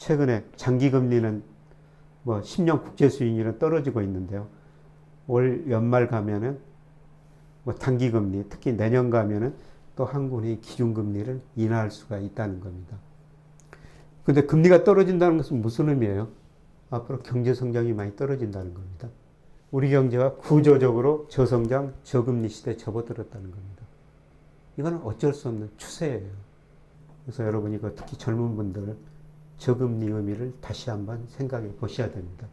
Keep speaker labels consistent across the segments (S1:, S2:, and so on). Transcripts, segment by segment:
S1: 최근에 장기금리는 뭐 10년 국제수익률은 떨어지고 있는데요. 올 연말 가면은 뭐 단기금리, 특히 내년 가면은 또 한국은행이 기준금리를 인하할 수가 있다는 겁니다. 근데 금리가 떨어진다는 것은 무슨 의미예요? 앞으로 경제 성장이 많이 떨어진다는 겁니다. 우리 경제가 구조적으로 저성장, 저금리 시대에 접어들었다는 겁니다. 이건 어쩔 수 없는 추세예요. 그래서 여러분이 특히 젊은 분들 저금리 의미를 다시 한번 생각해 보셔야 됩니다.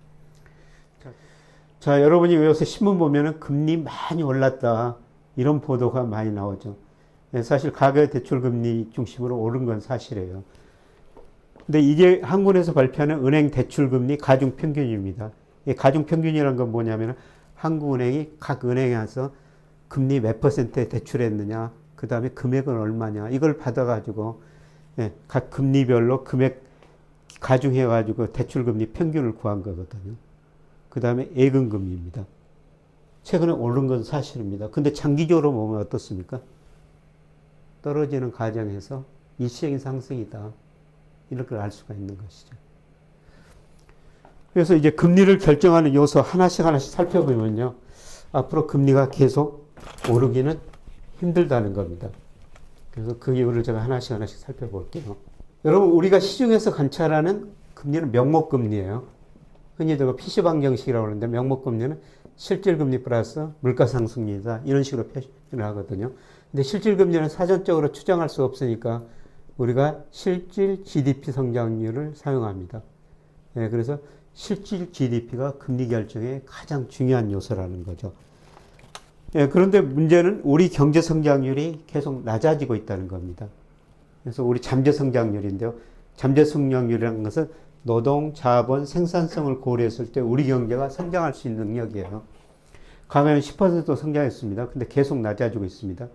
S1: 자, 여러분이 요새 신문 보면은 금리 많이 올랐다 이런 보도가 많이 나오죠. 사실 가계대출금리 중심으로 오른 건 사실이에요. 근데 이게 한국에서 발표하는 은행 대출금리 가중평균입니다. 이 가중평균이라는 건 뭐냐면 한국은행이 각 은행에서 금리 몇 퍼센트에 대출했느냐, 그 다음에 금액은 얼마냐, 이걸 받아가지고 각 금리별로 금액 가중해가지고 대출금리 평균을 구한 거거든요. 그 다음에 예금금리입니다. 최근에 오른 건 사실입니다. 근데 장기적으로 보면 어떻습니까? 떨어지는 과정에서 일시적인 상승이다. 이런 걸 알 수가 있는 것이죠. 그래서 이제 금리를 결정하는 요소 하나씩 살펴보면요. 앞으로 금리가 계속 오르기는 힘들다는 겁니다. 그래서 그 이유를 제가 하나씩 살펴볼게요. 여러분, 우리가 시중에서 관찰하는 금리는 명목금리예요. 흔히들 PC방정식이라고 하는데 명목금리는 실질금리 플러스 물가상승률이다. 이런 식으로 표현을 하거든요. 근데 실질금리는 사전적으로 추정할 수 없으니까 우리가 실질 GDP 성장률을 사용합니다. 그래서 실질 GDP가 금리 결정의 가장 중요한 요소라는 거죠. 그런데 문제는 우리 경제 성장률이 계속 낮아지고 있다는 겁니다. 그래서 우리 잠재 성장률인데요. 잠재 성장률이라는 것은 노동, 자본, 생산성을 고려했을 때 우리 경제가 성장할 수 있는 능력이에요. 과거에는 10% 성장했습니다. 근데 계속 낮아지고 있습니다.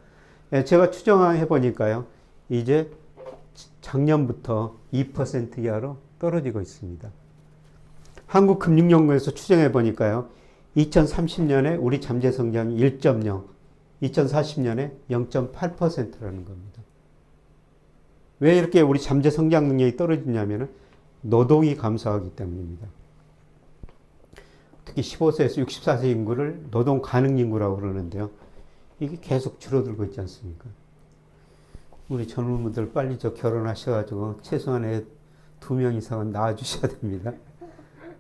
S1: 제가 추정해 보니까요. 이제 작년부터 2% 이하로 떨어지고 있습니다. 한국금융연구에서 추정해 보니까요. 2030년에 우리 잠재 성장이 1.0, 2040년에 0.8%라는 겁니다. 왜 이렇게 우리 잠재 성장 능력이 떨어지냐면 노동이 감소하기 때문입니다. 특히 15세에서 64세 인구를 노동 가능 인구라고 그러는데요. 이게 계속 줄어들고 있지 않습니까? 우리 젊은 분들 빨리 결혼하셔가지고 최소한 애 2명 이상은 낳아주셔야 됩니다.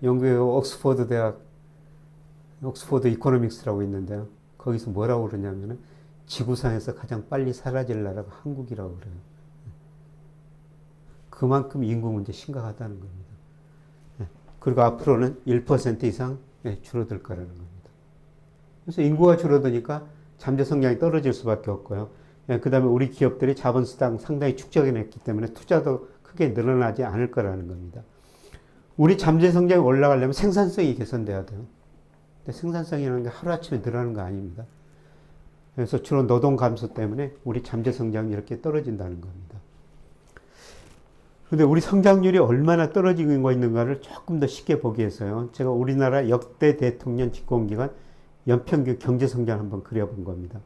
S1: 영국의 옥스퍼드 대학, 옥스퍼드 이코노믹스라고 있는데요. 거기서 뭐라고 그러냐면은 지구상에서 가장 빨리 사라질 나라가 한국이라고 그래요. 그만큼 인구 문제 심각하다는 겁니다. 그리고 앞으로는 1% 이상 줄어들 거라는 겁니다. 그래서 인구가 줄어드니까 잠재 성장이 떨어질 수밖에 없고요. 그 다음에 우리 기업들이 자본시장 상당히 축적해냈기 때문에 투자도 크게 늘어나지 않을 거라는 겁니다. 우리 잠재 성장이 올라가려면 생산성이 개선돼야 돼요. 근데 생산성이라는 게 하루아침에 늘어나는 거 아닙니다. 그래서 주로 노동 감소 때문에 우리 잠재 성장이 이렇게 떨어진다는 겁니다. 그런데 우리 성장률이 얼마나 떨어지고 있는가를 조금 더 쉽게 보기 위해서요. 제가 우리나라 역대 대통령 집권기간 연평균 경제성장을 한번 그려본 겁니다.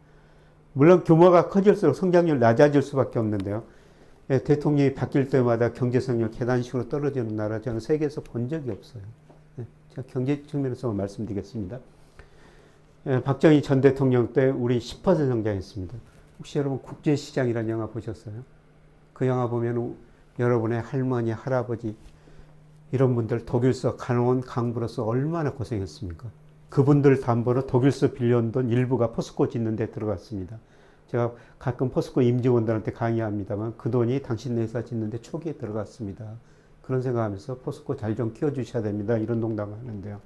S1: 물론 규모가 커질수록 성장률이 낮아질 수밖에 없는데요. 대통령이 바뀔 때마다 경제성장 계단식으로 떨어지는 나라 저는 세계에서 본 적이 없어요. 제가 경제 측면에서 말씀드리겠습니다. 박정희 전 대통령 때 우리 10% 성장했습니다. 혹시 여러분 국제시장이라는 영화 보셨어요? 그 영화 보면 여러분의 할머니, 할아버지 이런 분들 독일서 간호원 강부로서 얼마나 고생했습니까? 그분들 담보로 독일서 빌려온 돈 일부가 포스코 짓는 데 들어갔습니다. 제가 가끔 포스코 임직원들한테 강의합니다만 그 돈이 당신 회사 짓는 데 초기에 들어갔습니다. 그런 생각하면서 포스코 잘 좀 키워주셔야 됩니다. 이런 농담을 하는데요.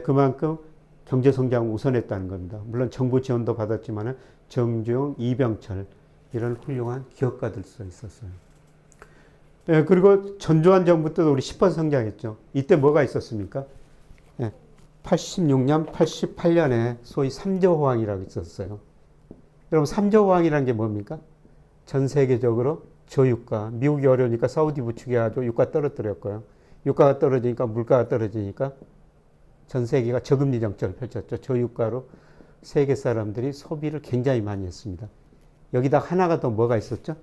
S1: 그만큼 경제성장을 우선했다는 겁니다. 물론 정부 지원도 받았지만 정주영, 이병철 이런 훌륭한 기업가들도 있었어요. 그리고 전두환 정부 때도 우리 10% 성장했죠. 이때 뭐가 있었습니까? 86년, 88년에 소위 3조 호황이라고 있었어요. 여러분 3조 호황이라는 게 뭡니까? 전 세계적으로 저유가, 미국이 어려우니까 사우디 부추겨가지고 유가 떨어뜨렸고요. 유가가 떨어지니까 물가가 떨어지니까 전 세계가 저금리 정책을 펼쳤죠. 저유가로 세계 사람들이 소비를 굉장히 많이 했습니다. 여기다 하나가 더 뭐가 있었죠?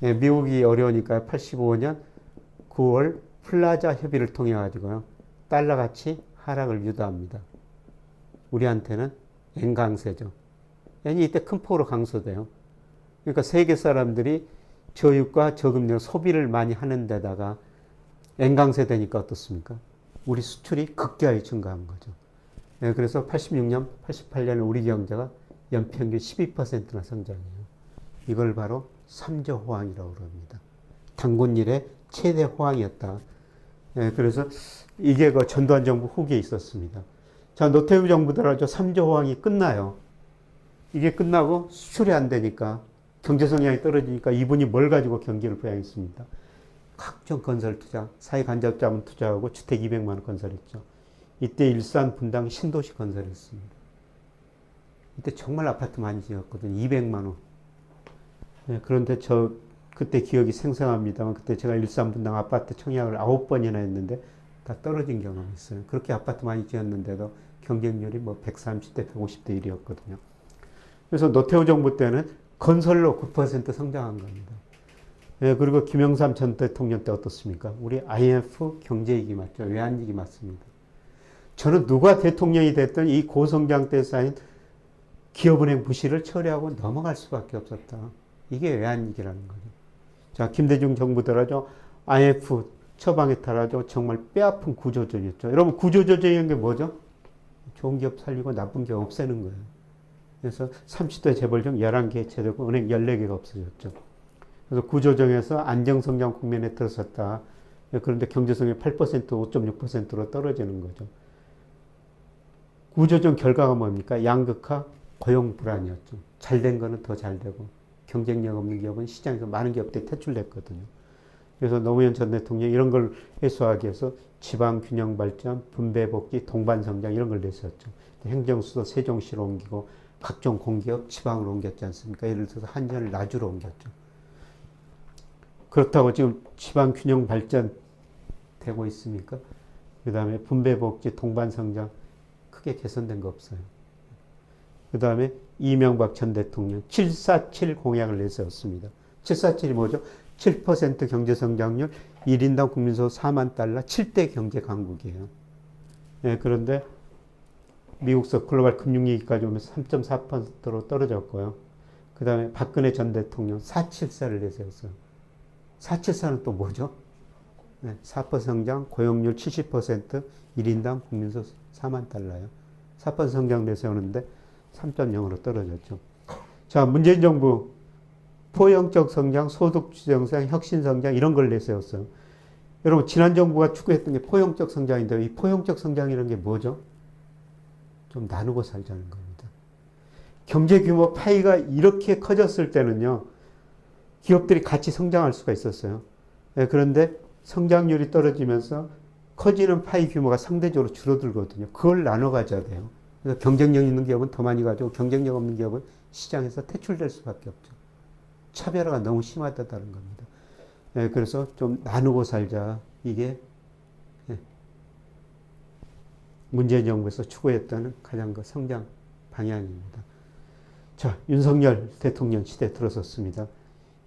S1: 미국이 어려우니까 85년 9월 플라자 협의를 통해 가지고요. 달러 가치 하락을 유도합니다. 우리한테는 N강세죠. N이 이때 큰 폭으로 강소돼요. 그러니까 세계 사람들이 저유가 저금리 소비를 많이 하는 데다가 N강세 되니까 어떻습니까? 우리 수출이 극기하게 증가한 거죠. 네, 그래서 86년, 88년에 우리 경제가 연평균 12%나 성장해요. 이걸 바로 3조 호황이라고 합니다. 단군 이래 최대 호황이었다. 네, 그래서 이게 그 전두환 정부 후기에 있었습니다. 자, 노태우 정부 들어서 3조 호황이 끝나요. 이게 끝나고 수출이 안 되니까 경제 성장이 떨어지니까 이분이 뭘 가지고 경기를 부양했습니다. 각종 건설 투자, 사회 간접 자본 투자하고 주택 200만 원 건설했죠. 이때 일산 분당 신도시 건설했습니다. 이때 정말 아파트 많이 지었거든요. 200만 원. 네, 그런데 저 그때 기억이 생생합니다만 그때 제가 일산 분당 아파트 청약을 9번이나 했는데 다 떨어진 경험이 있어요. 그렇게 아파트 많이 지었는데도 경쟁률이 뭐 130대 150대 1이었거든요. 그래서 노태우 정부 때는 건설로 9% 성장한 겁니다. 예, 그리고 김영삼 전 대통령 때 어떻습니까? 우리 IMF 경제위기 맞죠? 외환위기 맞습니다. 저는 누가 대통령이 됐든 이 고성장 때 쌓인 기업은행 부실을 처리하고 넘어갈 수밖에 없었다. 이게 외환위기라는 거죠. 자, 김대중 정부 들어죠. IMF 처방에 따라죠. 정말 뼈아픈 구조조정이었죠. 여러분 구조조정이라는 게 뭐죠? 좋은 기업 살리고 나쁜 기업 없애는 거예요. 그래서 30대 재벌점 11개 해체되고 은행 14개가 없어졌죠. 그래서 구조조정에서 안정성장 국면에 들어섰다. 그런데 경제성이 8%, 5.6%로 떨어지는 거죠. 구조조정 결과가 뭡니까? 양극화, 고용 불안이었죠. 잘된 거는 더 잘 되고 경쟁력 없는 기업은 시장에서 많은 기업들이 퇴출됐거든요. 그래서 노무현 전 대통령이 이런 걸 해소하기 위해서 지방 균형 발전, 분배 복지, 동반 성장 이런 걸 내세웠죠. 행정수도 세종시로 옮기고 각종 공기업 지방으로 옮겼지 않습니까? 예를 들어서 한전을 나주로 옮겼죠. 그렇다고 지금 지방 균형 발전 되고 있습니까? 그 다음에 분배 복지, 동반 성장 크게 개선된 거 없어요. 그 다음에 이명박 전 대통령 747 공약을 내세웠습니다. 747이 뭐죠? 7% 경제성장률, 1인당 국민소득 4만 달러, 7대 경제 강국이에요. 네, 그런데 미국서 글로벌 금융위기까지 오면서 3.4%로 떨어졌고요. 그 다음에 박근혜 전 대통령 474를 내세웠어요. 474는 또 뭐죠? 네, 4% 성장, 고용률 70%, 1인당 국민소득 4만 달러요. 4% 성장 내세우는데 3.0으로 떨어졌죠. 자, 문재인 정부 포용적 성장, 소득 주정성, 혁신 성장 이런 걸 내세웠어요. 여러분 지난 정부가 추구했던 게 포용적 성장인데 이 포용적 성장이라는 게 뭐죠? 좀 나누고 살자는 겁니다. 경제 규모 파이가 이렇게 커졌을 때는요. 기업들이 같이 성장할 수가 있었어요. 네, 그런데 성장률이 떨어지면서 커지는 파이 규모가 상대적으로 줄어들거든요. 그걸 나눠 가져야 돼요. 그래서 경쟁력 있는 기업은 더 많이 가지고 경쟁력 없는 기업은 시장에서 퇴출될 수밖에 없죠. 차별화가 너무 심하다는 겁니다. 네, 그래서 좀 나누고 살자. 이게 문재인 정부에서 추구했던 가장 그 성장 방향입니다. 자, 윤석열 대통령 시대에 들어섰습니다.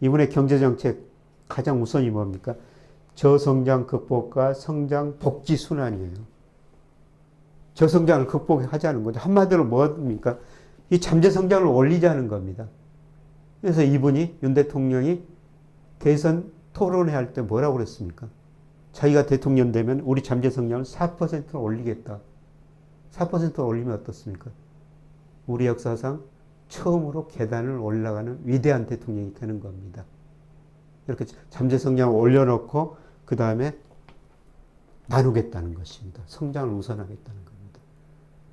S1: 이번에 경제정책 가장 우선이 뭡니까? 저성장 극복과 성장 복지 순환이에요. 저성장을 극복하자는 거죠. 한마디로 뭡니까? 이 잠재 성장을 올리자는 겁니다. 그래서 이분이 윤 대통령이 대선 토론회 할 때 뭐라고 그랬습니까? 자기가 대통령 되면 우리 잠재 성장을 4%로 올리겠다. 4%로 올리면 어떻습니까? 우리 역사상 처음으로 계단을 올라가는 위대한 대통령이 되는 겁니다. 이렇게 잠재 성장을 올려놓고 그 다음에 나누겠다는 것입니다. 성장을 우선하겠다는 겁니다.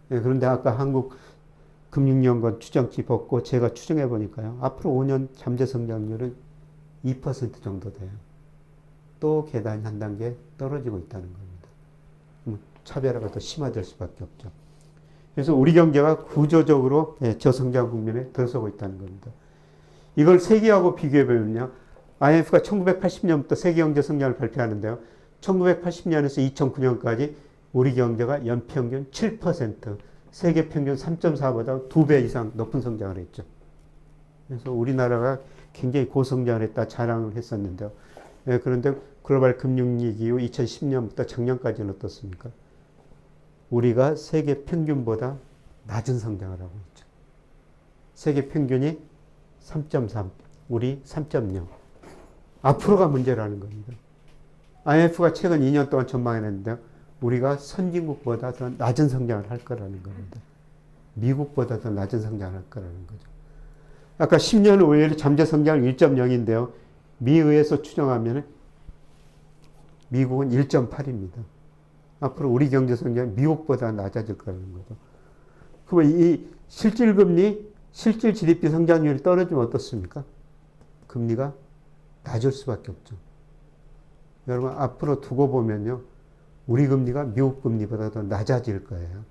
S1: 네, 그런데 아까 한국금융연구원 추정치 벗고 제가 추정해 보니까요. 앞으로 5년 잠재 성장률은 2% 정도 돼요. 또 계단이 한 단계 떨어지고 있다는 겁니다. 차별화가 더 심화될 수밖에 없죠. 그래서 우리 경제가 구조적으로 저성장 국면에 들어서고 있다는 겁니다. 이걸 세계하고 비교해 보면요. IMF가 1980년부터 세계 경제 성장을 발표하는데요. 1980년에서 2009년까지 우리 경제가 연평균 7%, 세계 평균 3.4보다 2배 이상 높은 성장을 했죠. 그래서 우리나라가 굉장히 고성장을 했다 자랑을 했었는데요. 예, 그런데 글로벌 금융위기 이후 2010년부터 작년까지는 어떻습니까? 우리가 세계 평균보다 낮은 성장을 하고 있죠. 세계 평균이 3.3, 우리 3.0. 앞으로가 문제라는 겁니다. IMF가 최근 2년 동안 전망해냈는데요. 우리가 선진국보다 더 낮은 성장을 할 거라는 겁니다. 미국보다 더 낮은 성장을 할 거라는 거죠. 아까 10년 후에 잠재 성장률 1.0인데요. 미의에서 추정하면 미국은 1.8입니다. 앞으로 우리 경제 성장이 미국보다 낮아질 거라는 거죠. 그러면 이 실질금리, 실질 GDP 성장률이 떨어지면 어떻습니까? 금리가 낮을 수밖에 없죠. 여러분 앞으로 두고 보면요. 우리 금리가 미국 금리보다 더 낮아질 거예요.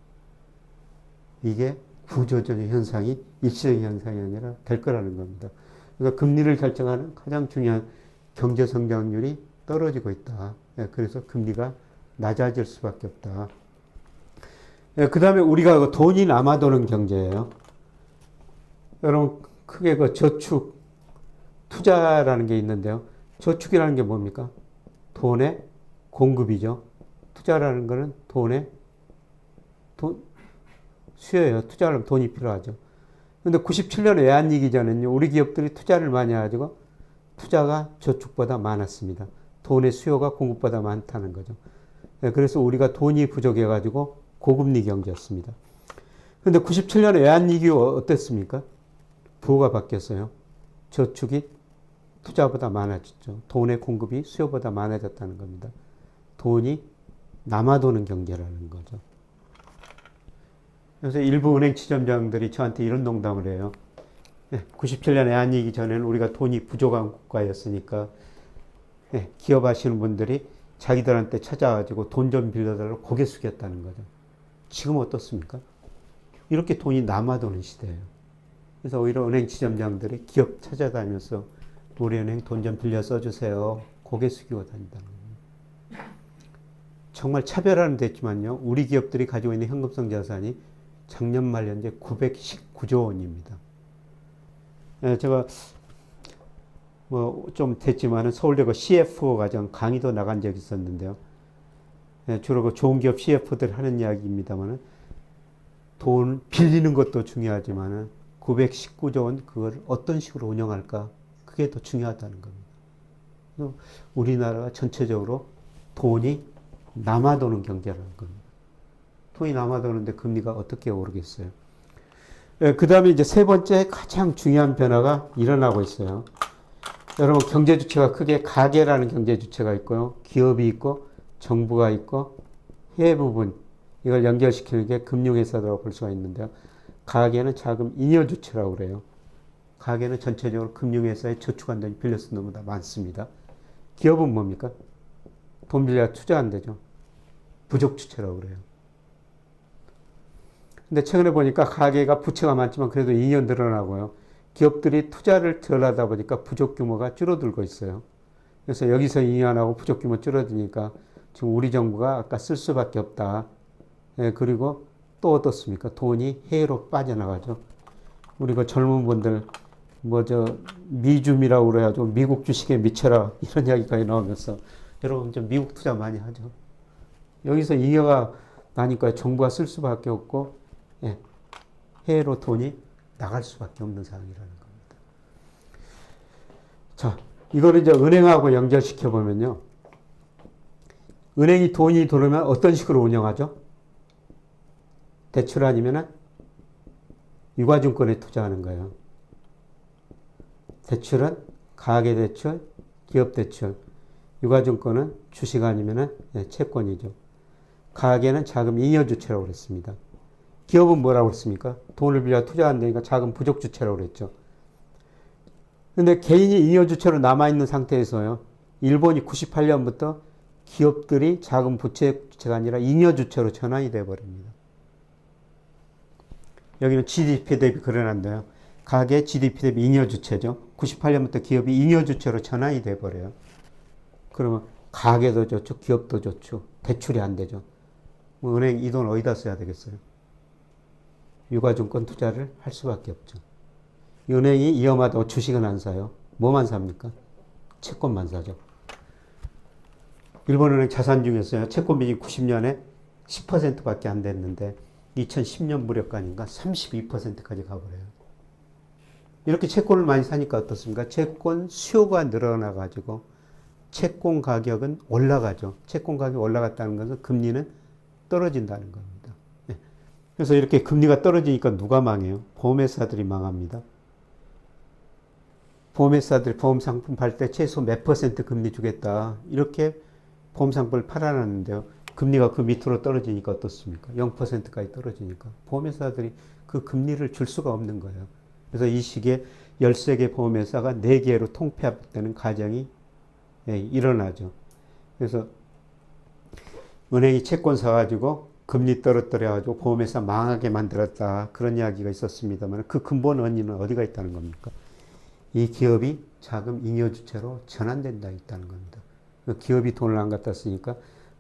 S1: 이게 구조적인 현상이 일시적인 현상이 아니라 될 거라는 겁니다. 그래서 금리를 결정하는 가장 중요한 경제 성장률이 떨어지고 있다. 그래서 금리가 낮아질 수밖에 없다. 그 다음에 우리가 돈이 남아도는 경제예요. 여러분 크게 그 저축, 투자라는 게 있는데요. 저축이라는 게 뭡니까? 돈의 공급이죠. 투자라는 거는 수요예요. 투자하려면 돈이 필요하죠. 근데 97년 외환위기 전에는요, 우리 기업들이 투자를 많이 해가지고 투자가 저축보다 많았습니다. 돈의 수요가 공급보다 많다는 거죠. 그래서 우리가 돈이 부족해가지고 고금리 경제였습니다. 근데 97년 외환위기 어땠습니까? 부호가 바뀌었어요. 저축이 투자보다 많아졌죠. 돈의 공급이 수요보다 많아졌다는 겁니다. 돈이 남아도는 경제라는 거죠. 그래서 일부 은행 지점장들이 저한테 이런 농담을 해요. 97년 외환위기 전에는 우리가 돈이 부족한 국가였으니까 기업 하시는 분들이 자기들한테 찾아가지고 돈 좀 빌려달라고 고개 숙였다는 거죠. 지금 어떻습니까? 이렇게 돈이 남아도는 시대예요. 그래서 오히려 은행 지점장들이 기업 찾아다니면서 우리 은행 돈 좀 빌려 써주세요. 고개 숙이고 다닌다는 거예요. 정말 차별화는 됐지만요. 우리 기업들이 가지고 있는 현금성 자산이 작년 말 현재 919조 원입니다. 제가 뭐 좀 됐지만은 서울대 그 CFO 과정 강의도 나간 적이 있었는데요. 주로 그 좋은 기업 CFO들 하는 이야기입니다만은 돈 빌리는 것도 중요하지만은 919조 원 그걸 어떤 식으로 운영할까 그게 더 중요하다는 겁니다. 우리나라가 전체적으로 돈이 남아도는 경제라는 겁니다. 돈이 남아도는데 금리가 어떻게 오르겠어요? 그 다음에 이제 세 번째 가장 중요한 변화가 일어나고 있어요. 여러분 경제 주체가 크게 가계라는 경제 주체가 있고요. 기업이 있고 정부가 있고 해외 부분 이걸 연결시키는 게 금융회사라고 볼 수가 있는데요. 가계는 자금 잉여 주체라고 그래요. 가계는 전체적으로 금융회사에 저축한 돈이 빌려 쓴 돈보다 많습니다. 기업은 뭡니까? 돈 빌려 투자 안 되죠. 부족 주체라고 그래요. 근데 최근에 보니까 가계가 부채가 많지만 그래도 잉여 늘어나고요. 기업들이 투자를 덜 하다 보니까 부족 규모가 줄어들고 있어요. 그래서 여기서 잉여 안 하고 부족 규모 줄어드니까 지금 우리 정부가 아까 쓸 수밖에 없다. 그리고 또 어떻습니까? 돈이 해외로 빠져나가죠. 우리 그 젊은 분들 미줌이라고 그래가지고 미국 주식에 미쳐라 이런 이야기까지 나오면서 여러분 좀 미국 투자 많이 하죠. 여기서 잉여가 나니까 정부가 쓸 수밖에 없고 해외로 돈이 나갈 수밖에 없는 상황이라는 겁니다. 자, 이거를 이제 은행하고 연결시켜 보면요. 은행이 돈이 들어오면 어떤 식으로 운영하죠? 대출 아니면은 유가증권에 투자하는 거예요. 대출은 가계대출, 기업대출, 유가증권은 주식 아니면은 채권이죠. 가계는 자금 잉여주체라고 그랬습니다. 기업은 뭐라고 그랬습니까? 돈을 빌려 투자한다니까 자금 부족주체라고 그랬죠. 근데 개인이 잉여주체로 남아있는 상태에서요. 일본이 98년부터 기업들이 자금 부채주체가 아니라 잉여주체로 전환이 돼버립니다. 여기는 GDP 대비 그려놨는데요. 가계 GDP 대비 잉여주체죠. 98년부터 기업이 잉여주체로 전환이 돼버려요. 그러면 가계도 좋죠. 기업도 좋죠. 대출이 안 되죠. 은행 이 돈 어디다 써야 되겠어요? 유가증권 투자를 할 수밖에 없죠. 은행이 위험하다고 주식은 안 사요. 뭐만 삽니까? 채권만 사죠. 일본은행 자산 중에서요. 채권 비중이 90년에 10%밖에 안 됐는데 2010년 무렵까지인가 32%까지 가버려요. 이렇게 채권을 많이 사니까 어떻습니까? 채권 수요가 늘어나가지고 채권 가격은 올라가죠. 채권 가격이 올라갔다는 것은 금리는 떨어진다는 겁니다. 네. 그래서 이렇게 금리가 떨어지니까 누가 망해요? 보험회사들이 망합니다. 보험회사들이 보험상품 팔 때 최소 몇 퍼센트 금리 주겠다. 이렇게 보험상품을 팔아놨는데요. 금리가 그 밑으로 떨어지니까 어떻습니까? 0%까지 떨어지니까 보험회사들이 그 금리를 줄 수가 없는 거예요. 그래서 이 시기에 13개 보험회사가 4개로 통폐합되는 과정이 일어나죠. 그래서 은행이 채권 사가지고 금리 떨어뜨려가지고 보험회사 망하게 만들었다. 그런 이야기가 있었습니다만 그 근본 원인은 어디가 있다는 겁니까? 이 기업이 자금 잉여 주체로 전환된다 있다는 겁니다. 그 기업이 돈을 안 갖다 쓰니까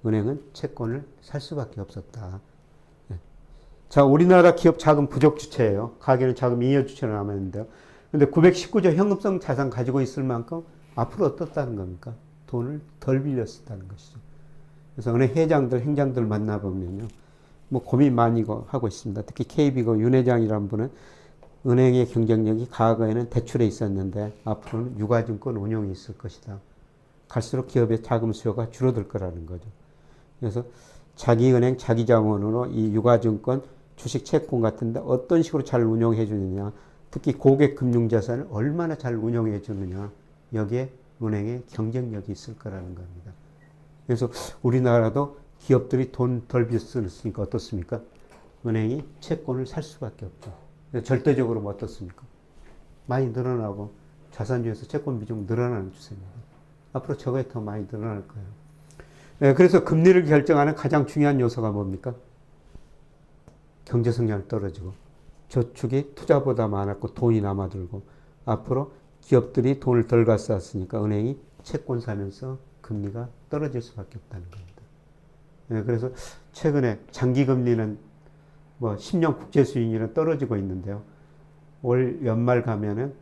S1: 은행은 채권을 살 수밖에 없었다. 자, 우리나라 기업 자금 부족 주체예요. 가계는 자금 잉여 주체로 남았는데요. 근데 919조 현금성 자산 가지고 있을 만큼 앞으로 어떻다는 겁니까? 돈을 덜 빌렸었다는 것이죠. 그래서 은행 회장들, 행장들 만나보면요. 뭐 고민 많이 하고 있습니다. 특히 KB고 윤 회장이라는 분은 은행의 경쟁력이 과거에는 대출에 있었는데 앞으로는 유가증권 운용이 있을 것이다. 갈수록 기업의 자금 수요가 줄어들 거라는 거죠. 그래서 자기 은행, 자기 자본으로 이 유가증권, 주식 채권 같은데 어떤 식으로 잘 운용해 주느냐, 특히 고객 금융자산을 얼마나 잘 운용해 주느냐, 여기에 은행의 경쟁력이 있을 거라는 겁니다. 그래서 우리나라도 기업들이 돈 덜 빌렸으니까 어떻습니까? 은행이 채권을 살 수밖에 없죠. 절대적으로 뭐 어떻습니까? 많이 늘어나고 자산 중에서 채권 비중 늘어나는 추세입니다. 앞으로 저거에 더 많이 늘어날 거예요. 네, 그래서 금리를 결정하는 가장 중요한 요소가 뭡니까? 경제 성장이 떨어지고 저축이 투자보다 많았고 돈이 남아들고 앞으로 기업들이 돈을 덜 갖쌌으니까 은행이 채권 사면서 금리가 떨어질 수밖에 없다는 겁니다. 네, 그래서 최근에 장기 금리는 뭐 10년 국제 수익률은 떨어지고 있는데요. 올 연말 가면은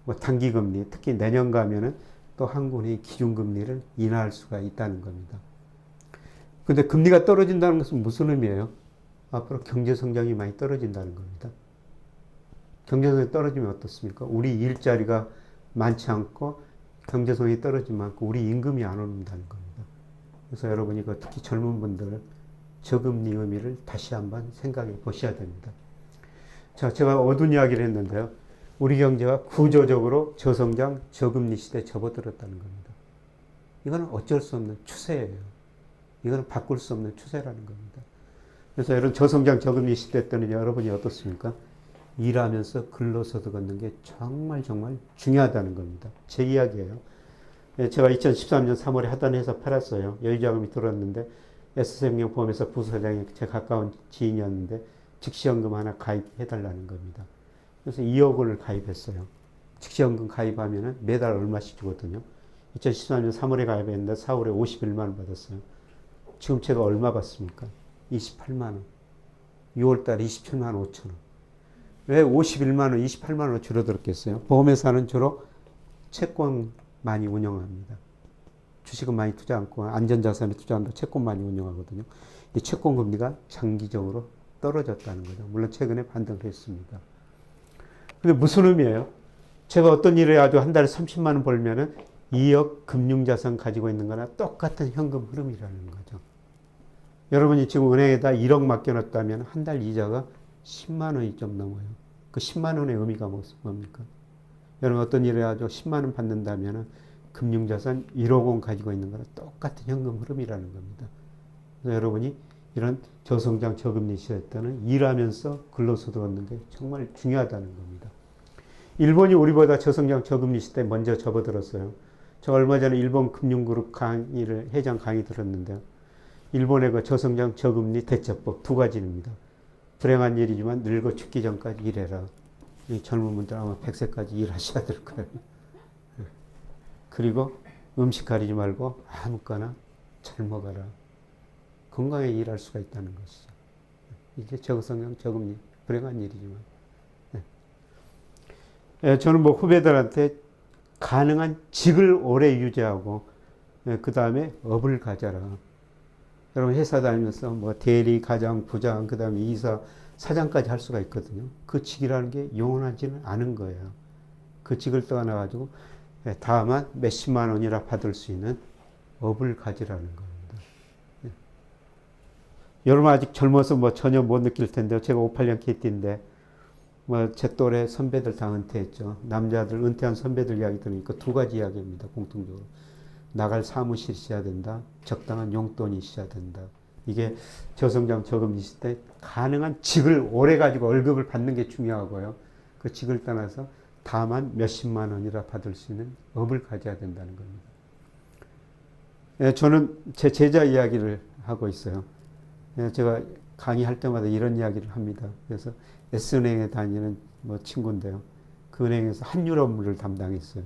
S1: 뭐 단기 금리, 특히 내년 가면은 또 한국은행이 기준금리를 인하할 수가 있다는 겁니다. 근데 금리가 떨어진다는 것은 무슨 의미예요? 앞으로 경제 성장이 많이 떨어진다는 겁니다. 경제 성장이 떨어지면 어떻습니까? 우리 일자리가 많지 않고 경제 성장이 떨어지면 많고 우리 임금이 안 오른다는 겁니다. 그래서 여러분이 특히 젊은 분들 저금리 의미를 다시 한번 생각해 보셔야 됩니다. 자, 제가 어두운 이야기를 했는데요. 우리 경제가 구조적으로 저성장, 저금리 시대에 접어들었다는 겁니다. 이건 어쩔 수 없는 추세예요. 이건 바꿀 수 없는 추세라는 겁니다. 그래서 이런 저성장, 저금리 시대 때는 여러분이 어떻습니까? 일하면서 근로소득 얻는 게 정말 중요하다는 겁니다. 제 이야기예요. 제가 2013년 3월에 하던 회사 팔았어요. 여유자금이 들어왔는데 S생명보험회사 부사장이 제 가까운 지인이었는데 즉시연금 하나 가입해달라는 겁니다. 그래서 2억 원을 가입했어요. 즉시연금 가입하면 매달 얼마씩 주거든요. 2014년 3월에 가입했는데 4월에 51만 원 받았어요. 지금 제가 얼마 받습니까? 28만 원. 6월 달에 27만 5천 원. 왜 51만 원, 28만 원 줄어들었겠어요? 보험회사는 주로 채권 많이 운영합니다. 주식은 많이 투자 않고 안전자산에 투자한다 채권 많이 운영하거든요. 이 채권 금리가 장기적으로 떨어졌다는 거죠. 물론 최근에 반등을 했습니다. 근데 무슨 의미예요? 제가 어떤 일을 해가지고 한 달에 30만 원 벌면은 2억 금융자산 가지고 있는 거나 똑같은 현금 흐름이라는 거죠. 여러분이 지금 은행에다 1억 맡겨놨다면 한 달 이자가 10만 원이 좀 넘어요. 그 10만 원의 의미가 뭡니까? 여러분 어떤 일을 해가지고 10만 원 받는다면 금융자산 1억 원 가지고 있는 거랑 똑같은 현금 흐름이라는 겁니다. 그래서 여러분이 이런 저성장 저금리 시대 때는 일하면서 근로소득 얻는 게 정말 중요하다는 겁니다. 일본이 우리보다 저성장 저금리 시대에 먼저 접어들었어요. 저 얼마 전에 일본 금융그룹 회장 강의 들었는데요. 일본의 그 저성장 저금리 대처법 2가지입니다. 불행한 일이지만 늙어 죽기 전까지 일해라. 이 젊은 분들 아마 100세까지 일하셔야 될 거예요. 그리고 음식 가리지 말고 아무거나 잘 먹어라. 건강하게 일할 수가 있다는 것이죠. 이게 저성장 저금리 불행한 일이지만. 저는 뭐 후배들한테 가능한 직을 오래 유지하고 그 다음에 업을 가져라. 여러분 회사 다니면서 뭐 대리, 과장, 부장, 그 다음에 이사, 사장까지 할 수가 있거든요. 그 직이라는 게 영원하지는 않은 거예요. 그 직을 떠나가지고 다만 몇십만 원이라 받을 수 있는 업을 가지라는 겁니다. 여러분 아직 젊어서 뭐 전혀 못 느낄 텐데요. 제가 58년 KT인데 뭐 제 또래 선배들 다 은퇴했죠. 남자들 은퇴한 선배들 이야기 들으니까 두 가지 이야기입니다. 공통적으로. 나갈 사무실이 있어야 된다. 적당한 용돈이 있어야 된다. 이게 저성장 저금리 시대 가능한 직을 오래 가지고 월급을 받는 게 중요하고요. 그 직을 떠나서 다만 몇십만 원이라 받을 수 있는 업을 가져야 된다는 겁니다. 저는 제 제자 이야기를 하고 있어요. 제가 강의할 때마다 이런 이야기를 합니다. 그래서 S은행에 다니는 뭐 친구인데요. 그 은행에서 환율 업무를 담당했어요.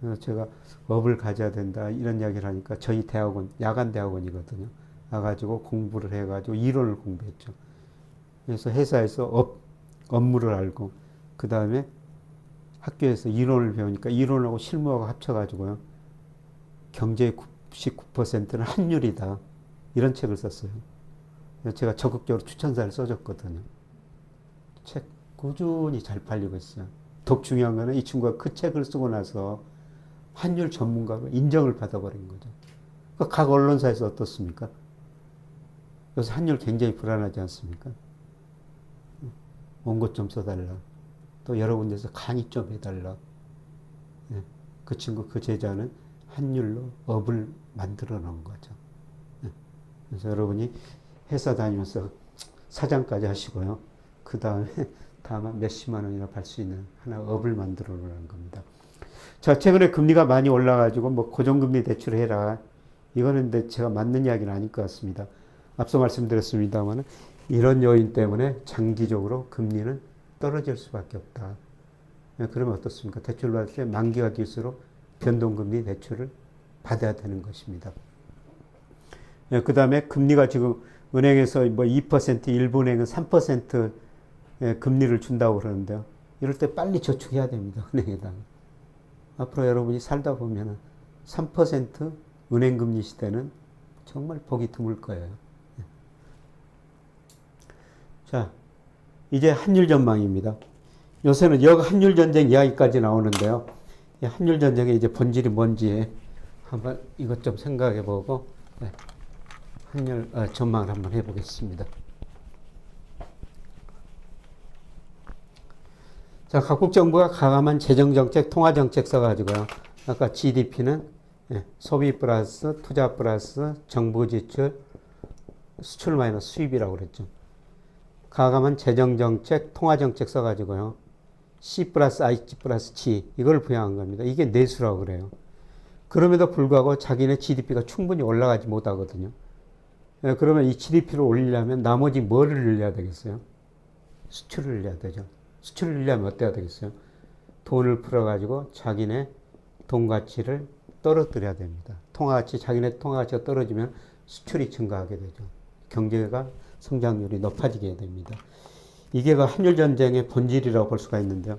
S1: 그래서 제가 업을 가져야 된다 이런 이야기를 하니까 저희 대학원, 야간 대학원이거든요. 와가지고 공부를 해가지고 이론을 공부했죠. 그래서 회사에서 업무를 알고 그 다음에 학교에서 이론을 배우니까 이론하고 실무하고 합쳐가지고요. 경제의 99%는 환율이다. 이런 책을 썼어요. 제가 적극적으로 추천사를 써줬거든요. 책 꾸준히 잘 팔리고 있어요. 더욱 중요한 거는 이 친구가 그 책을 쓰고 나서 환율 전문가로 인정을 받아버린 거죠. 각 언론사에서 어떻습니까? 요새 환율 굉장히 불안하지 않습니까? 원고 좀 써달라. 또 여러 군데서 강의 좀 해달라. 그 친구, 그 제자는 환율로 업을 만들어 놓은 거죠. 그래서 여러분이 회사 다니면서 사장까지 하시고요. 그 다음에 다만 몇십만 원이나 벌 수 있는 하나 업을 만들어 놓은 겁니다. 자, 최근에 금리가 많이 올라가지고 뭐 고정금리 대출을 해라. 이거는 근데 제가 맞는 이야기는 아닐 것 같습니다. 앞서 말씀드렸습니다만 이런 요인 때문에 장기적으로 금리는 떨어질 수밖에 없다. 그러면 어떻습니까? 대출 받을 때 만기가 길수록 변동금리 대출을 받아야 되는 것입니다. 그 다음에 금리가 지금 은행에서 뭐 2%, 일부 은행은 3% 금리를 준다고 그러는데요. 이럴 때 빨리 저축해야 됩니다. 은행에다가. 앞으로 여러분이 살다 보면 3% 은행 금리 시대는 정말 보기 드물 거예요. 자, 이제 환율 전망입니다. 요새는 환율 전쟁 이야기까지 나오는데요. 이 환율 전쟁의 이제 본질이 뭔지 한번 이것 좀 생각해 보고 환율 전망을 한번 해보겠습니다. 자, 각국 정부가 가감한 재정정책, 통화정책 써가지고요. 아까 GDP는 소비 플러스 투자 플러스 정부 지출 수출 마이너스 수입이라고 그랬죠. 가감한 재정정책, 통화정책 써가지고요. C 플러스 IC 플러스 G 이걸 부양한 겁니다. 이게 내수라고 그래요. 그럼에도 불구하고 자기네 GDP가 충분히 올라가지 못하거든요. 그러면 이 GDP를 올리려면 나머지 뭐를 늘려야 되겠어요? 수출을 늘려야 되죠. 수출을 늘려면 어때야 되겠어요? 돈을 풀어가지고 자기네 돈 가치를 떨어뜨려야 됩니다. 자기네 통화 가치가 떨어지면 수출이 증가하게 되죠. 경제가 성장률이 높아지게 됩니다. 이게 그 환율 전쟁의 본질이라고 볼 수가 있는데요.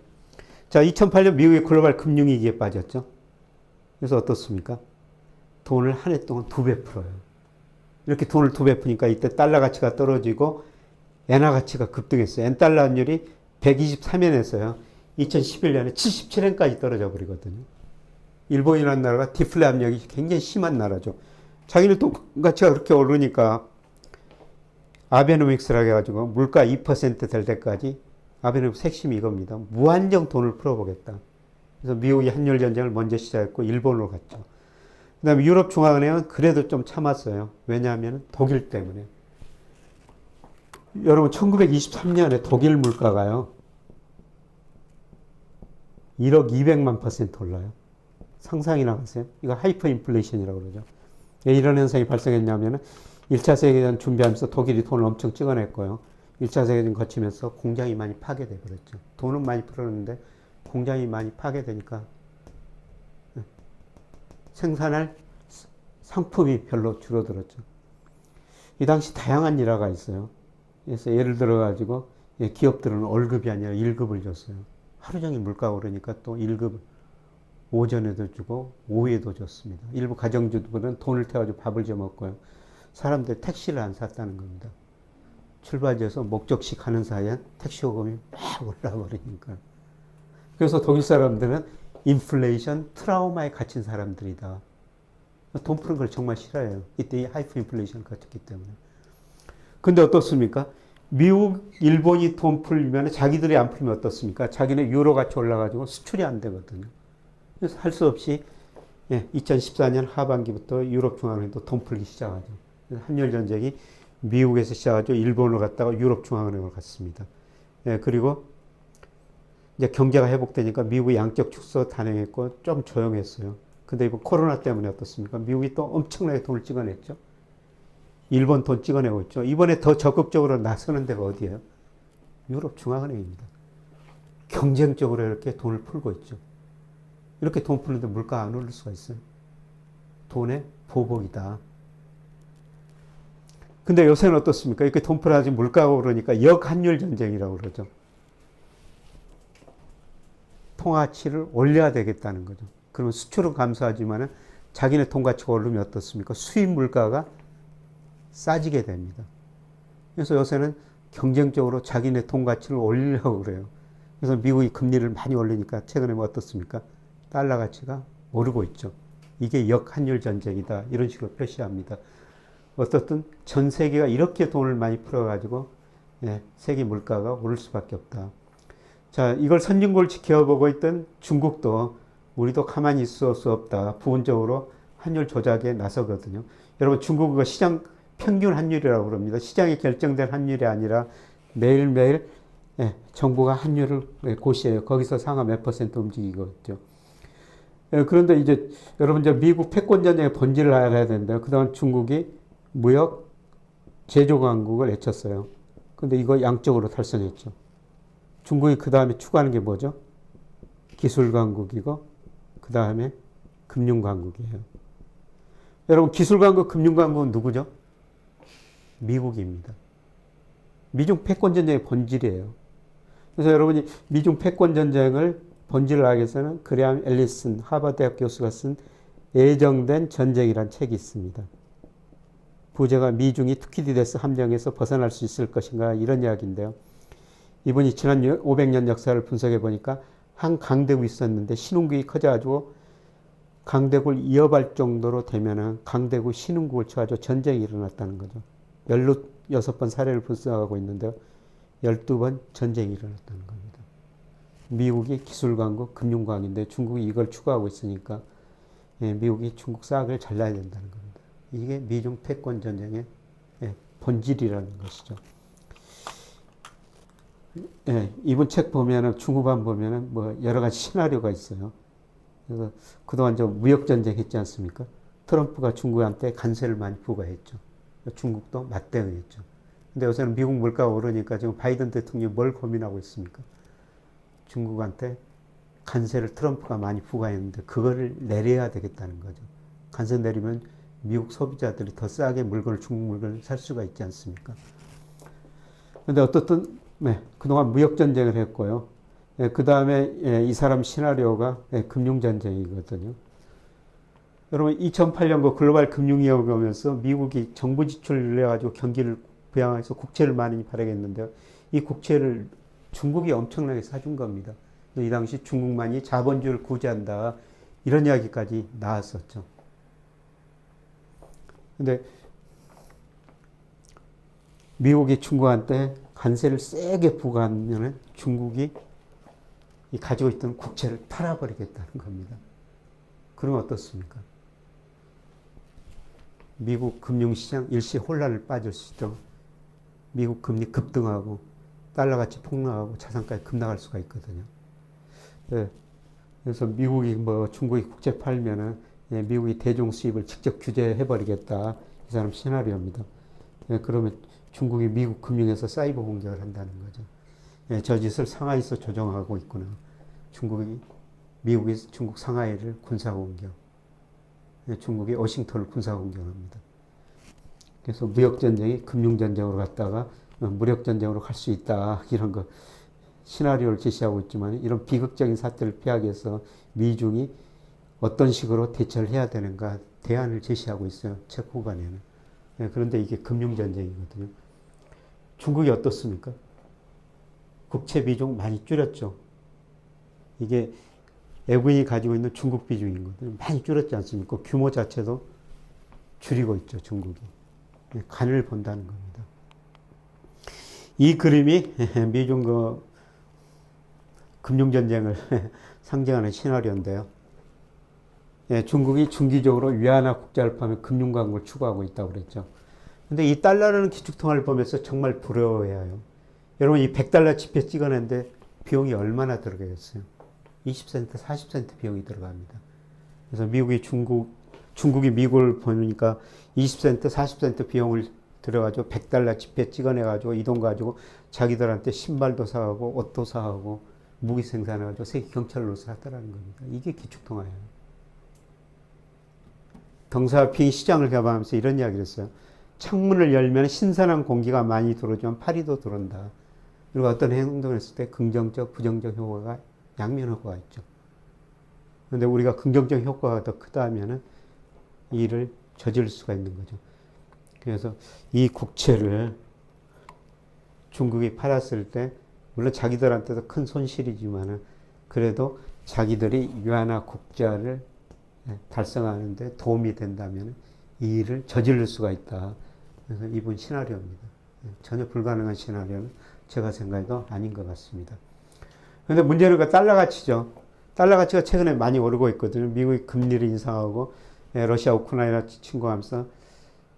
S1: 자, 2008년 미국의 글로벌 금융위기에 빠졌죠. 그래서 어떻습니까? 돈을 한 해 동안 2배 풀어요. 이렇게 돈을 2배 푸니까 이때 달러 가치가 떨어지고 엔화 가치가 급등했어요. 엔달러 환율이 123엔에서요. 2011년에 77엔까지 떨어져 버리거든요. 일본이라는 나라가 디플레 압력이 굉장히 심한 나라죠. 자기는 돈 가치가 그렇게 오르니까 아베노믹스라고 해가지고 물가 2% 될 때까지 아베노믹스 핵심이 이겁니다. 무한정 돈을 풀어보겠다. 그래서 미국이 환율 전쟁을 먼저 시작했고 일본으로 갔죠. 그 다음에 유럽 중앙은행은 그래도 좀 참았어요. 왜냐하면 독일 때문에. 여러분 1923년에 독일 물가가요. 1억 200만 % 올라요. 상상이나 하세요. 이거 하이퍼 인플레이션이라고 그러죠. 왜 이런 현상이 발생했냐면 1차 세계대전 준비하면서 독일이 돈을 엄청 찍어냈고요. 1차 세계대전 거치면서 공장이 많이 파괴돼 버렸죠. 돈은 많이 풀었는데 공장이 많이 파괴되니까 생산할 상품이 별로 줄어들었죠. 이 당시 다양한 일화가 있어요. 그래서 예를 들어 가지고 기업들은 월급이 아니라 1급을 줬어요. 하루 종일 물가가 오르니까 또 1급, 오전에도 주고 오후에도 줬습니다. 일부 가정주부는 돈을 태워가지고 밥을 줘 먹고요. 사람들이 택시를 안 샀다는 겁니다. 출발지에서 목적지 가는 사이에 택시 요금이 막 올라가 버리니까. 그래서 독일 사람들은 인플레이션 트라우마에 갇힌 사람들이다. 돈 푸는 걸 정말 싫어해요. 이때 하이프 인플레이션 갇혔기 때문에. 근데 어떻습니까? 미국, 일본이 돈 풀면 자기들이 안 풀면 어떻습니까? 자기네 유로 같이 올라가지고 수출이 안 되거든요. 그래서 할 수 없이 2014년 하반기부터 유럽 중앙은행도 돈 풀기 시작하죠. 한일 전쟁이 미국에서 시작하죠. 일본으로 갔다가 유럽 중앙은행으로 갔습니다. 그리고 이제 경제가 회복되니까 미국이 양적 축소 단행했고 좀 조용했어요. 근데 이번 코로나 때문에 어떻습니까? 미국이 또 엄청나게 돈을 찍어냈죠. 일본 돈 찍어내고 있죠. 이번에 더 적극적으로 나서는 데가 어디예요? 유럽 중앙은행입니다. 경쟁적으로 이렇게 돈을 풀고 있죠. 이렇게 돈 푸는데 물가 안 오를 수가 있어요. 돈의 보복이다. 근데 요새는 어떻습니까? 이렇게 돈 풀어야지 물가가 오르니까 역환율 전쟁이라고 그러죠. 통화치를 올려야 되겠다는 거죠. 그러면 수출은 감소하지만 자기네 돈 가치가 오르면 어떻습니까? 수입 물가가 싸지게 됩니다. 그래서 요새는 경쟁적으로 자기네 돈 가치를 올리려고 그래요. 그래서 미국이 금리를 많이 올리니까 최근에 뭐 어떻습니까? 달러 가치가 오르고 있죠. 이게 역환율 전쟁이다. 이런 식으로 표시합니다. 어떻든 전 세계가 이렇게 돈을 많이 풀어가지고 세계 물가가 오를 수밖에 없다. 자, 이걸 선진국을 지켜보고 있던 중국도 우리도 가만히 있을 수 없다. 부분적으로 환율 조작에 나서거든요. 여러분 중국은 시장 평균 환율이라고 그럽니다. 시장에 결정된 환율이 아니라 매일매일 정부가 환율을 고시해요. 거기서 상하 몇 퍼센트 움직이거든요. 그런데 이제 여러분 이제 미국 패권 전쟁의 본질을 알아야 된다. 그동안 중국이 무역 제조 강국을 외쳤어요. 근데 이거 양적으로 달성했죠. 중국이 그 다음에 추구하는 게 뭐죠? 기술 강국이고 그 다음에 금융 강국이에요. 여러분 기술 강국, 금융 강국은 누구죠? 미국입니다. 미중 패권 전쟁의 본질이에요. 그래서 여러분이 미중 패권 전쟁을 본질을 알기 위해서는 그레엄 앨리슨 하버드 대학 교수가 쓴 예정된 전쟁이란 책이 있습니다. 부제가 미중이 투키디데스 함정에서 벗어날 수 있을 것인가 이런 이야기인데요. 이분이 지난 500년 역사를 분석해 보니까 한 강대국이 있었는데 신흥국이 커져가지고 강대국을 이어갈 정도로 되면은 강대국 신흥국을 쳐가지고 전쟁이 일어났다는 거죠. 16번 사례를 분석하고 있는데요. 12번 전쟁이 일어났다는 겁니다. 미국이 기술강국, 금융강인데 중국이 이걸 추구하고 있으니까 미국이 중국 싹을 잘라야 된다는 겁니다. 이게 미중 패권 전쟁의 본질이라는 것이죠. 이번 책 보면은 중후반 보면은 뭐 여러 가지 시나리오가 있어요. 그래서 그동안 저 무역 전쟁 했지 않습니까? 트럼프가 중국한테 관세를 많이 부과했죠. 중국도 맞대응했죠. 근데 요새는 미국 물가가 오르니까 지금 바이든 대통령이 뭘 고민하고 있습니까? 중국한테 관세를 트럼프가 많이 부과했는데 그거를 내려야 되겠다는 거죠. 관세 내리면 미국 소비자들이 더 싸게 물건을 중국 물건을 살 수가 있지 않습니까? 근데 어떻든 그동안 무역 전쟁을 했고요. 그 다음에 이 사람 시나리오가 금융 전쟁이거든요. 여러분 2008년 그 글로벌 금융위기가 오면서 미국이 정부 지출을 내가지고 경기를 부양해서 국채를 많이 발행했는데요. 이 국채를 중국이 엄청나게 사준 겁니다. 이 당시 중국만이 자본주의를 구제한다 이런 이야기까지 나왔었죠. 근데 미국이 중국한테 관세를 세게 부과하면 중국이 가지고 있던 국채를 팔아버리겠다는 겁니다. 그러면 어떻습니까? 미국 금융시장 일시 혼란을 빠질 수 있죠. 미국 금리 급등하고 달러가치 폭락하고 자산가에 급락할 수가 있거든요. 그래서 미국이 뭐 중국이 국채 팔면은 미국이 대중 수입을 직접 규제해버리겠다. 이 사람 시나리오입니다. 그러면 중국이 미국 금융에서 사이버 공격을 한다는 거죠. 저 짓을 상하이에서 조정하고 있구나. 미국이 중국 상하이를 군사 공격. 중국이 워싱턴을 군사 공격합니다. 그래서 무역 전쟁이 금융 전쟁으로 갔다가 무력 전쟁으로 갈 수 있다. 이런 거 시나리오를 제시하고 있지만 이런 비극적인 사태를 피하기 위해서 미중이 어떤 식으로 대처를 해야 되는가 대안을 제시하고 있어요. 책 후반에는. 예, 그런데 이게 금융전쟁이거든요. 중국이 어떻습니까? 국채 비중 많이 줄였죠. 이게 외국인이 가지고 있는 중국 비중이거든요. 많이 줄였지 않습니까? 규모 자체도 줄이고 있죠, 중국이. 예, 간을 본다는 겁니다. 이 그림이 미중 그 금융전쟁을 상징하는 시나리오인데요. 예, 중국이 중기적으로 위안화 국자를 파면 금융광고를 추구하고 있다고 그랬죠. 근데 이 달러라는 기축통화를 보면서 정말 부러워해야 해요. 여러분 이 100달러 지폐 찍어낸데 비용이 얼마나 들어가겠어요? 20센트, 40센트 비용이 들어갑니다. 그래서 중국이 미국을 보니까 20센트, 40센트 비용을 들어가지고 100달러 지폐 찍어내가지고 이 돈 가지고 자기들한테 신발도 사가고 옷도 사가고 무기 생산해가지고 세계 경찰로 사더라는 겁니다. 이게 기축통화예요. 덩사핑 시장을 개방하면서 이런 이야기를 했어요. 창문을 열면 신선한 공기가 많이 들어오지만 파리도 들어온다. 그리고 어떤 행동을 했을 때 긍정적, 부정적 효과가 양면 효과가 있죠. 그런데 우리가 긍정적 효과가 더 크다 하면은 이 일을 저지를 수가 있는 거죠. 그래서 이 국채를 중국이 팔았을 때 물론 자기들한테도 큰 손실이지만은 그래도 자기들이 위안화 국자를 달성하는데 도움이 된다면 이 일을 저지를 수가 있다. 그래서 이분 시나리오입니다. 전혀 불가능한 시나리오는 제가 생각해도 아닌 것 같습니다. 그런데 문제는 그 달러 가치죠. 달러 가치가 최근에 많이 오르고 있거든요. 미국이 금리를 인상하고 러시아 우크라이나 침공하면서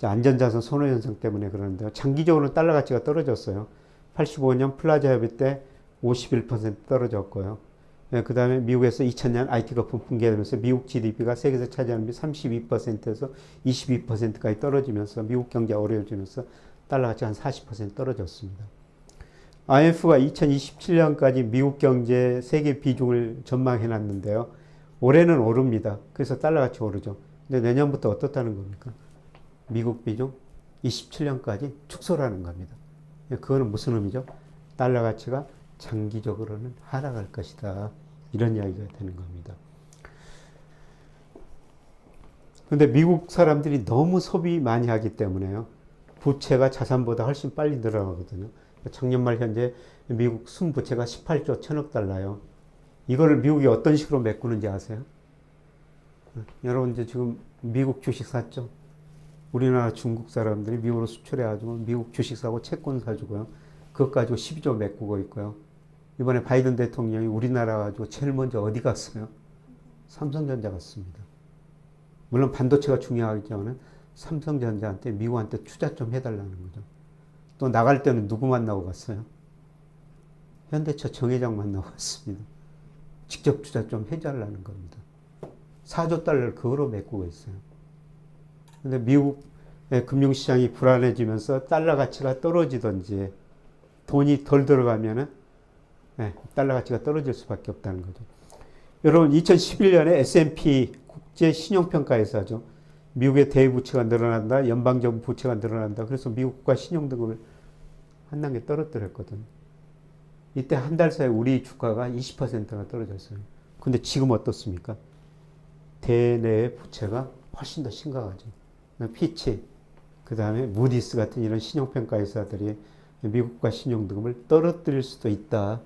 S1: 안전자산 선호 현상 때문에 그러는데요. 장기적으로는 달러 가치가 떨어졌어요. 85년 플라자 협의 때 51% 떨어졌고요. 그 다음에 미국에서 2000년 IT 거품 붕괴되면서 미국 GDP가 세계에서 차지하는 비 32%에서 22%까지 떨어지면서 미국 경제가 어려워지면서 달러 가치가 한 40% 떨어졌습니다. IMF가 2027년까지 미국 경제 세계 비중을 전망해 놨는데요. 올해는 오릅니다. 그래서 달러 가치 오르죠. 근데 내년부터 어떻다는 겁니까? 미국 비중 27년까지 축소라는 겁니다. 그거는 무슨 의미죠? 달러 가치가 장기적으로는 하락할 것이다. 이런 이야기가 되는 겁니다. 그런데 미국 사람들이 너무 소비 많이 하기 때문에요. 부채가 자산보다 훨씬 빨리 늘어나거든요. 작년 말 현재 미국 순부채가 18조 1000억 달러요. 이거를 미국이 어떤 식으로 메꾸는지 아세요? 여러분 이제 지금 미국 주식 샀죠? 우리나라 중국 사람들이 미국으로 수출해가지고 미국 주식 사고 채권 사주고요. 그것 가지고 12조 메꾸고 있고요. 이번에 바이든 대통령이 우리나라 가지고 제일 먼저 어디 갔어요? 삼성전자 갔습니다. 물론 반도체가 중요하겠지만 삼성전자한테 미국한테 투자 좀 해달라는 거죠. 또 나갈 때는 누구 만나고 갔어요? 현대차 정회장 만나고 갔습니다. 직접 투자 좀 해달라는 겁니다. 4조 달러를 그거로 메꾸고 있어요. 근데 미국의 금융시장이 불안해지면서 달러 가치가 떨어지든지 돈이 덜 들어가면은 달러 가치가 떨어질 수밖에 없다는 거죠. 여러분 2011년에 S&P 국제 신용평가에서죠. 미국의 대부채가 늘어난다. 연방정부 부채가 늘어난다. 그래서 미국 국가 신용등급을 한 단계 떨어뜨렸거든요. 이때 한 달 사이에 우리 주가가 20%가 떨어졌어요. 근데 지금 어떻습니까? 대내의 부채가 훨씬 더 심각하죠. 피치, 그 다음에 무디스 같은 이런 신용평가 회사들이 미국 국가 신용등급을 떨어뜨릴 수도 있다.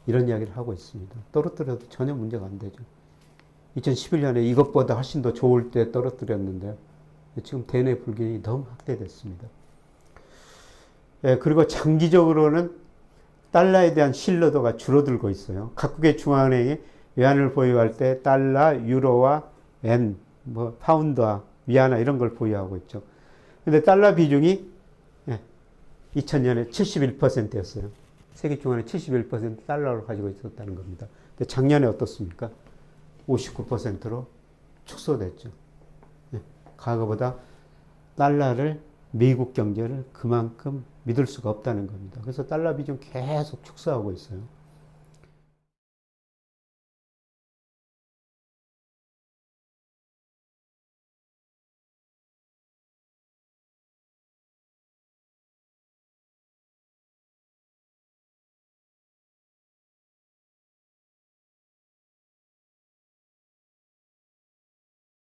S1: 이런 이야기를 하고 있습니다. 떨어뜨려도 전혀 문제가 안 되죠. 2011년에 이것보다 훨씬 더 좋을 때 떨어뜨렸는데요. 지금 대내 불균형이 너무 확대됐습니다. 그리고 장기적으로는 달러에 대한 신뢰도가 줄어들고 있어요. 각국의 중앙은행이 외환을 보유할 때 달러, 유로와 엔, 파운드와 위안화 이런 걸 보유하고 있죠. 근데 달러 비중이 2000년에 71%였어요. 세계 중앙은행 71% 달러를 가지고 있었다는 겁니다. 근데 작년에 어떻습니까? 59%로 축소됐죠. 과거보다 달러를 미국 경제를 그만큼 믿을 수가 없다는 겁니다. 그래서 달러 비중 계속 축소하고 있어요.